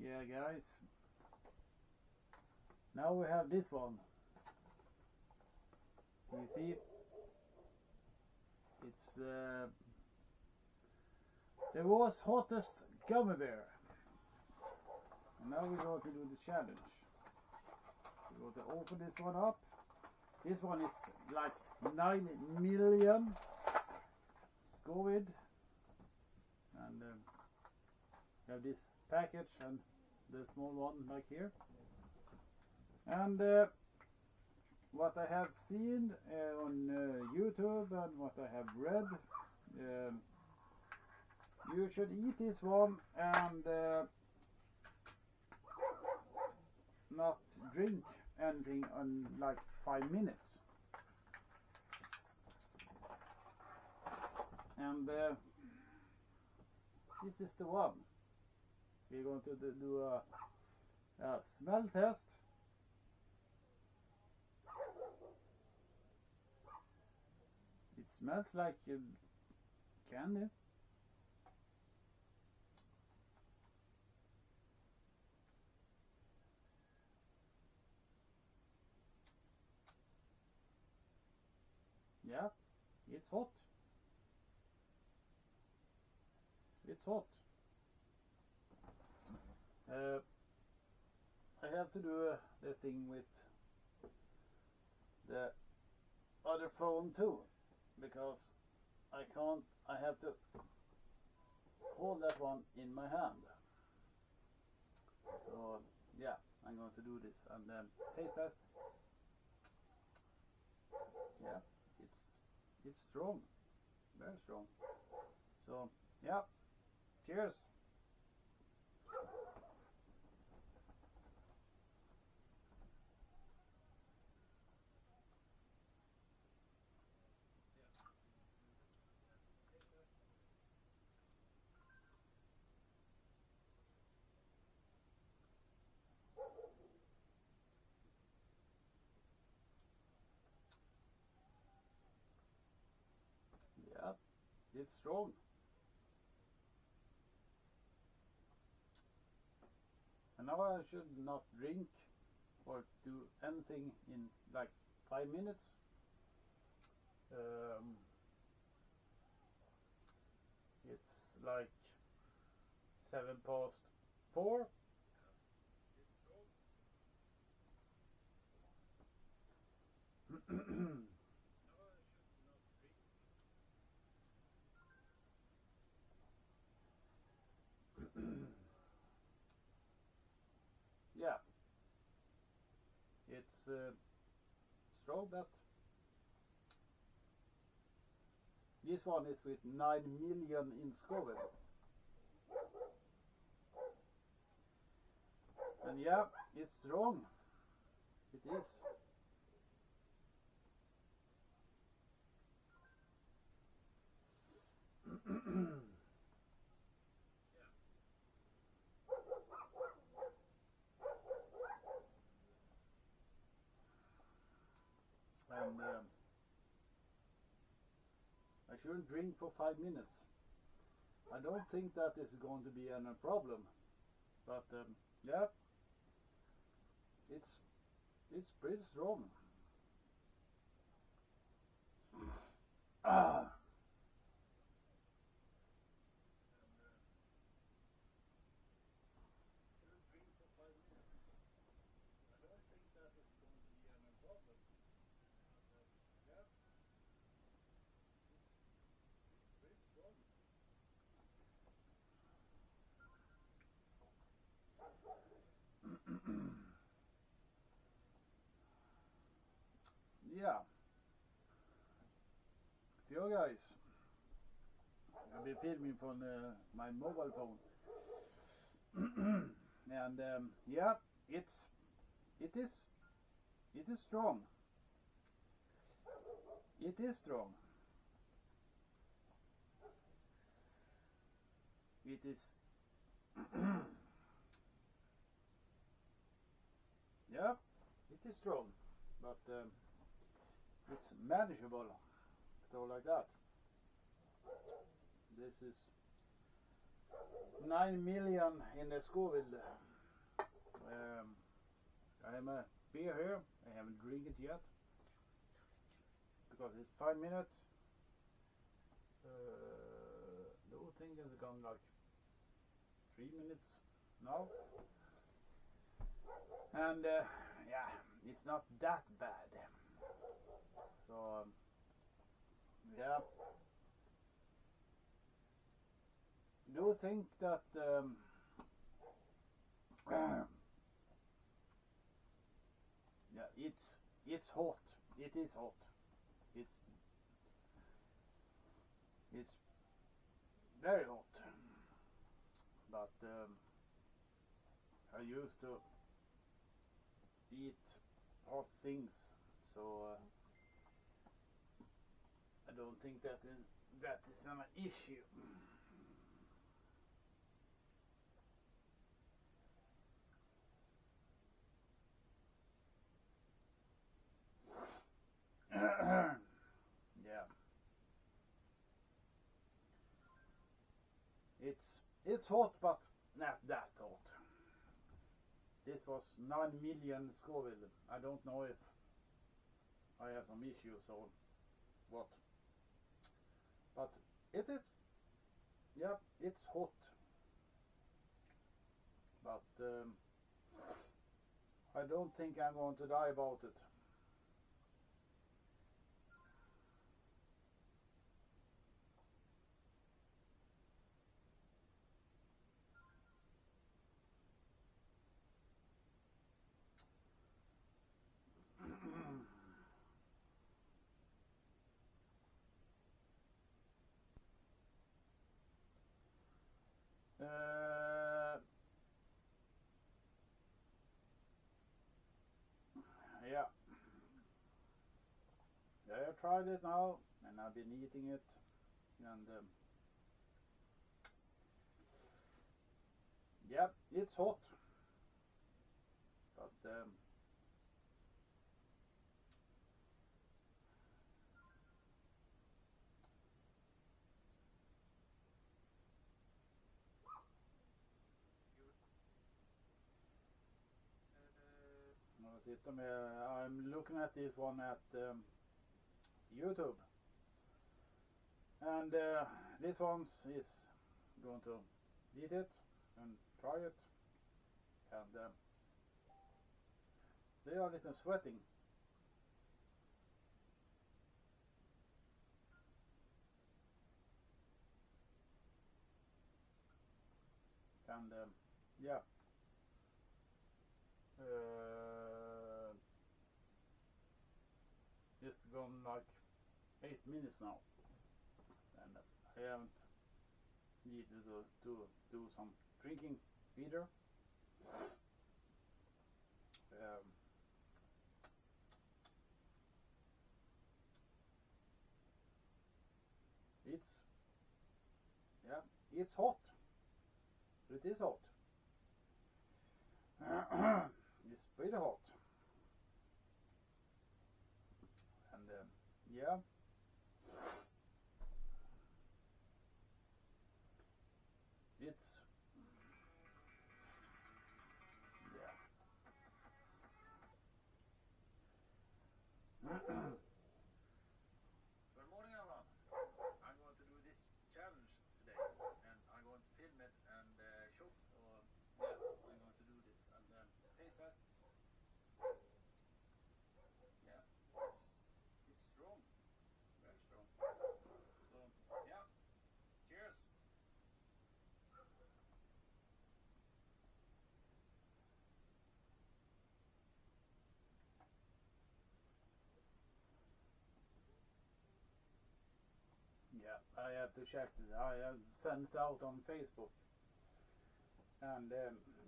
Yeah, guys. Now we have this one. You see, it's the world's hottest gummy bear. And now we go to do the challenge. We go to open this one up. This one is like 9 million Scoville. And we have this package and the small one like here. And what I have seen on YouTube and what I have read, you should eat this one and not drink anything in like 5 minutes. And this is the one. We're going to do a smell test. It smells like candy. Yeah, it's hot. It's hot. I have to do the thing with the other phone too, because I can't. I have to hold that one in my hand. So yeah, I'm going to do this and then taste test. Yeah, it's strong, very strong. So yeah, cheers. Yeah, it's strong. And now I should not drink or do anything in like 5 minutes. It's like 4:07. Yeah, it's strong, but this one is with 9 million in Scoville. And yeah, it's strong. It is. And I shouldn't drink for 5 minutes. I don't think that is going to be any problem, but yeah, it's pretty strong. Ah. Yeah, for you guys, I've been filming from my mobile phone, and yeah, it is strong. It is strong. It is. Yeah, it is strong, but it's manageable. So like that. This is 9 million in the Scoville. I have a beer here. I haven't drink it yet because it's 5 minutes. The whole thing has gone like 3 minutes now, and yeah, it's not that bad. So yeah, do you think that yeah, it's hot. It is hot. It's very hot. But I used to eat hot things, so I don't think that is an issue. Yeah, it's hot, but not that hot. This was 9 million Scoville. I don't know if I have some issues or what, but it is. Yeah, it's hot, but I don't think I'm going to die about it. Yeah, I have tried it now, and I've been eating it, and yeah, it's hot, but I'm looking at this one at YouTube, and this one is going to eat it and try it, and they are a little sweating. And yeah, it's gone like 8 minutes now, and I haven't needed to do some drinking either. It's yeah, it's hot. It is hot. It's pretty hot, and yeah, it's yeah. Good morning, everyone. I'm going to do this challenge today, and I'm going to film it and show. So yeah, I'm going to do this and taste test. Yeah, it's strong, very strong. So yeah, cheers. Yeah, I have to check it. I have sent it out on Facebook, and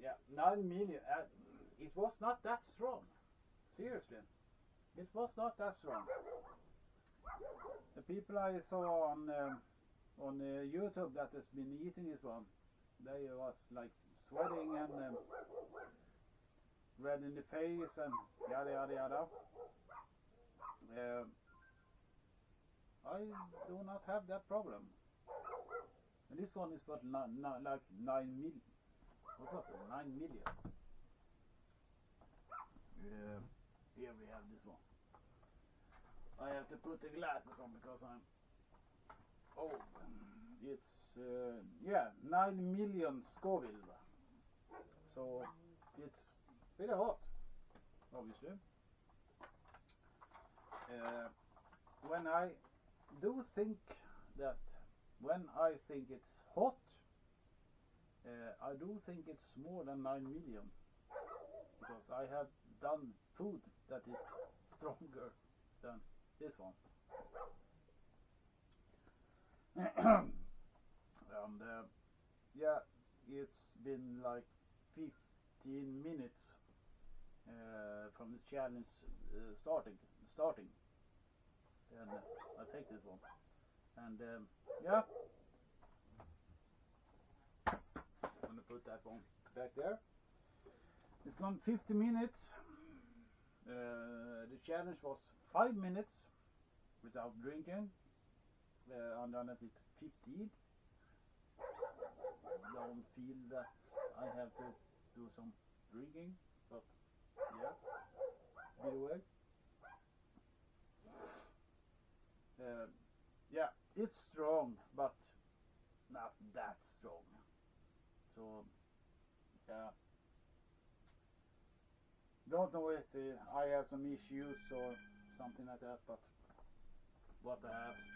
yeah, 9 million. It was not that strong. Seriously, it was not that strong. The people I saw on YouTube that has been eating this one, they was like sweating and red in the face and yada yada yada. I do not have that problem. And this one is what like 9 million. What was it? 9 million. Here we have this one. I have to put the glasses on because I'm old. It's yeah, 9 million Scoville. So it's pretty hot, obviously. When I do think that when I think it's hot, I do think it's more than 9 million, because I have done food that is stronger than this one. And yeah, it's been like 15 minutes from the challenge starting, and I take this one, and yeah, I'm gonna put that one back there. It's gone 50 minutes. The challenge was 5 minutes without drinking, and then it 15. Don't feel that I have to do some drinking, but yeah, either way. Yeah, it's strong, but not that strong. So yeah, don't know if I have some issues or something like that, but what I have.